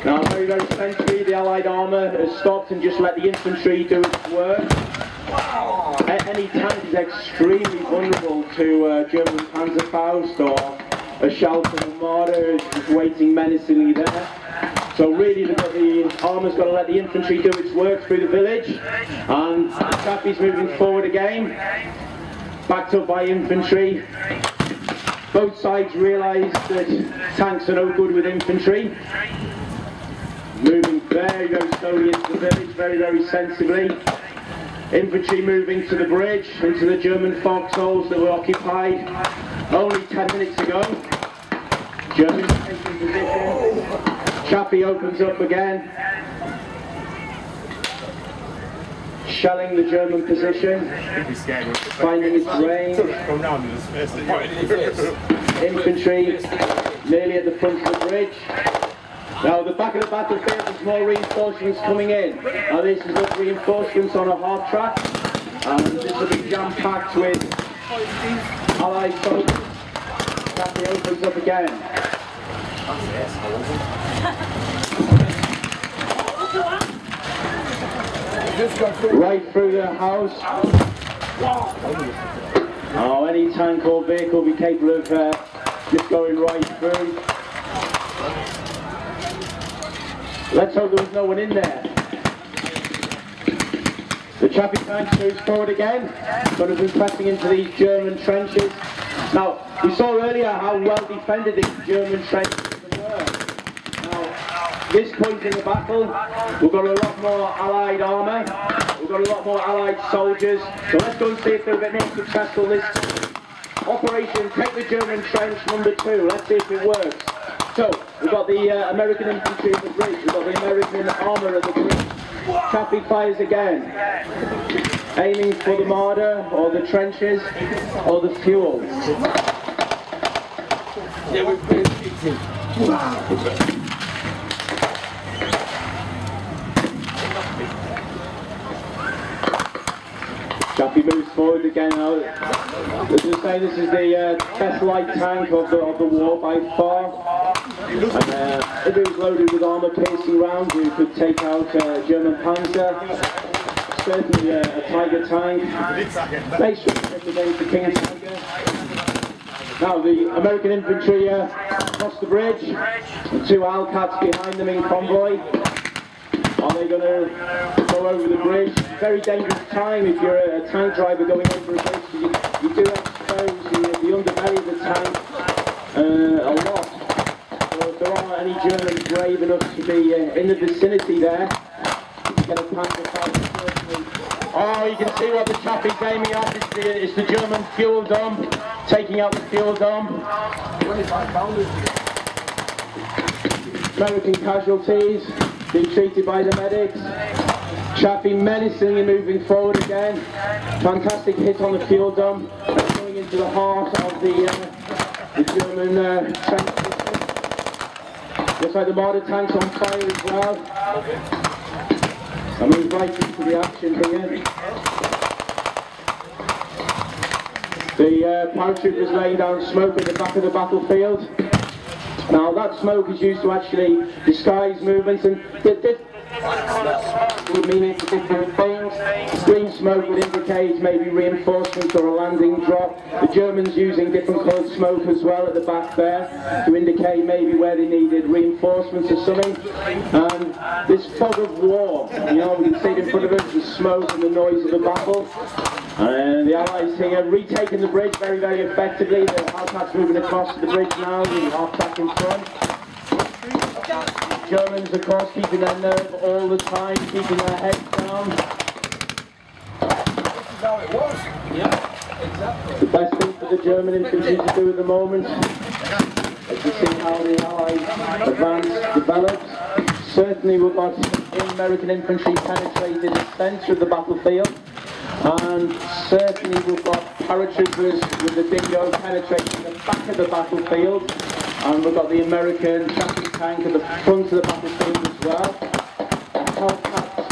Now, very, very sensibly, the Allied armour has stopped and just let the infantry do its work. Any tank is extremely vulnerable to German Panzerfaust or a Schalken Armada is waiting menacingly there. So really the armour's got to let the infantry do its work through the village, and the Chappie's moving forward again, backed up by infantry. Both sides realise that tanks are no good with infantry. Moving very, very slowly into the village, very, very sensibly. Infantry moving to the bridge, into the German foxholes that were occupied only 10 minutes ago. Germans taking position. Chappie opens up again. Shelling the German position. Finding its range. Infantry nearly at the front of the bridge. Now, the back of the battlefield, there's more reinforcements coming in. Now, this is up reinforcements on a half track, and this will be jam-packed with Allied soldiers. Chappie opens up again. Right through the house. Oh, any tank or vehicle will be capable of just going right through. Let's hope there was no one in there. The Chappie tank moves forward again, going to be pressing into these German trenches. Now, we saw earlier how well defended these German trenches were. Now, at this point in the battle, we've got a lot more Allied armour, we've got a lot more Allied soldiers, so let's go and see if they're a bit more successful this operation. Take the German trench #2, let's see if it works. So, we've got the American infantry at the bridge, we've got the American armour at the bridge. Chappie fires again, aiming for the Marder, or the trenches, or the fuel. Chappie moves forward again now. As I say, this is the best light tank of the war by far. And if it was loaded with armour-piercing rounds, it could take out German Panzer. Certainly a Tiger tank. Makes sure to against the King Tiger. Now the American infantry across the bridge. The two Alcats behind them in convoy. Are they going to go over the bridge? Very dangerous time if you're a tank driver going over a bridge. You do expose the underbelly of the tank a lot. So if there aren't any Germans brave enough to be in the vicinity there, to get a Panzerfaust. Oh, you can see what the Chappie's aiming at. It's the German fuel dump, taking out the fuel dump. American casualties being treated by the medics. Chappie menacingly moving forward again. Fantastic hit on the fuel dump, going into the heart of the German tank system. Looks like the Marder tank's on fire as well. I move right into the action here. The paratroopers laying down smoke at the back of the battlefield. Now that smoke is used to actually disguise movements, and would mean it's different things. Green smoke would indicate maybe reinforcements or a landing drop. The Germans using different coloured smoke as well at the back there to indicate maybe where they needed reinforcements or something. And this fog of war, you know, we can see it in front of us, the smoke and the noise of the battle. And the Allies here retaking the bridge very, very effectively. The Alpats moving across the bridge now, with the half track in front. Germans, of course, keeping their nerve all the time, keeping their heads down. This is how it was. Yeah, exactly. The best thing for the German infantry to do at the moment is to see how the Allied advance develops. Certainly we've got American infantry penetrating the centre of the battlefield. And certainly we've got paratroopers with the Dingo penetrating the back of the battlefield. And we've got the American Chappie tank at the front of the battlefield as well. The Hellcats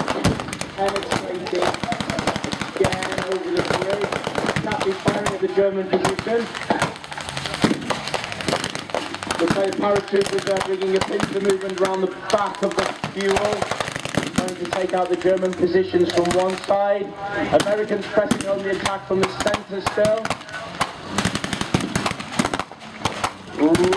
penetrating again over the field. Chappie firing at the German position. The looks like the paratroopers are bringing a pincer movement around the back of the fuel, trying to take out the German positions from one side. Americans pressing home the attack from the centre still.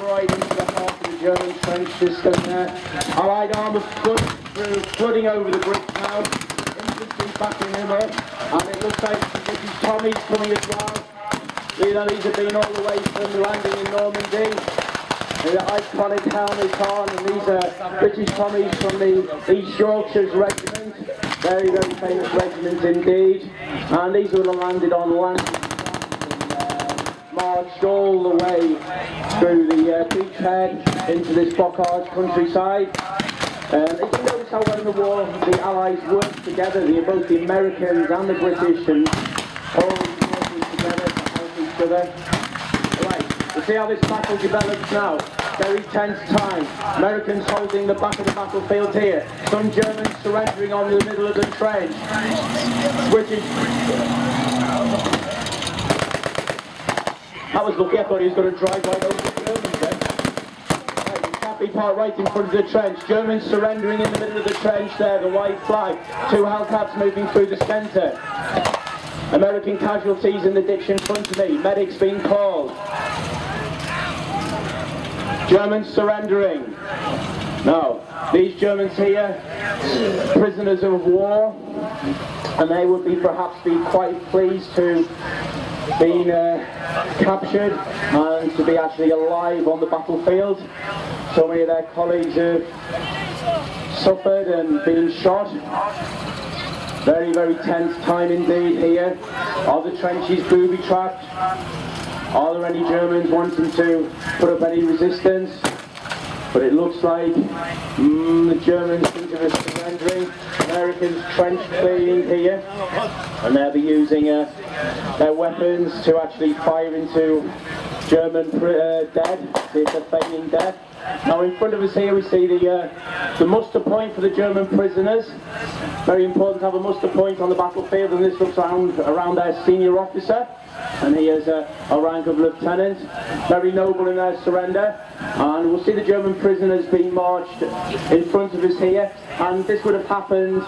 Right into the heart of the German trench system there. Allied armour flooding over the bricks now. Infantry backing him up. And it looks like the British Tommies coming as well. These have been all the way from the landing in Normandy. The iconic helmets on, and these are British Tommies from the East Yorkshire's regiment. Very, very famous regiment indeed. And these would have landed on land. Marched all the way through the beachhead into this bocage countryside. If you notice how well in the war the Allies worked together, both the Americans and the British, and all working together to help each other. Right, we'll see how this battle develops now. Very tense time. Americans holding the back of the battlefield here. Some Germans surrendering on the middle of the trench. British... That was lucky, I thought he was going to drive right over the Germans then. Right, the cappy part right in front of the trench. Germans surrendering in the middle of the trench there, the white flag. Two Hellcats moving through the centre. American casualties in the ditch in front of me. Medics being called. Germans surrendering. Now, these Germans here, prisoners of war, and they would perhaps be quite pleased to been captured and to be actually alive on the battlefield. So many of their colleagues have suffered and been shot. Very, very tense time indeed here. Are the trenches booby-trapped? Are there any Germans wanting to put up any resistance? But it looks like the Germans seem to be surrendering. Americans trench clearing here, and they'll be using their weapons to actually fire into German dead, see if they're feigning death. Now in front of us here we see the muster point for the German prisoners. Very important to have a muster point on the battlefield, and this looks around their senior officer. And he has a rank of lieutenant, very noble in their surrender. And we'll see the German prisoners being marched in front of us here. And this would have happened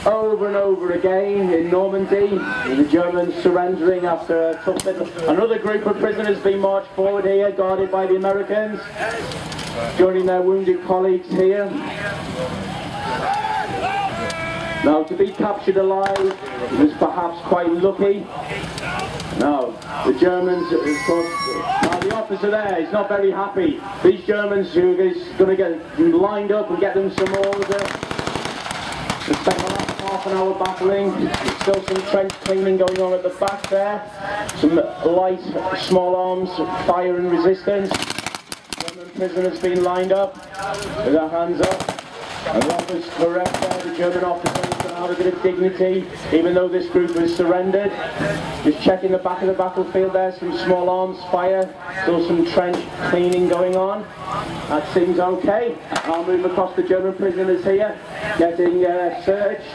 over and over again in Normandy, the Germans surrendering after a tough battle. Another group of prisoners being marched forward here, guarded by the Americans, joining their wounded colleagues here. Now, to be captured alive was perhaps quite lucky. Now, the Germans, of course, now the officer there is not very happy. These Germans who is going to get lined up and get them some order. They spent the last half an hour battling. There's still some trench cleaning going on at the back there. Some light, small arms, fire and resistance. German prisoners being lined up with their hands up. And that was correct there, the German officers have a bit of dignity, even though this group has surrendered. Just checking the back of the battlefield there, some small arms fire, still some trench cleaning going on. That seems okay. I'll move across the German prisoners here, getting searched.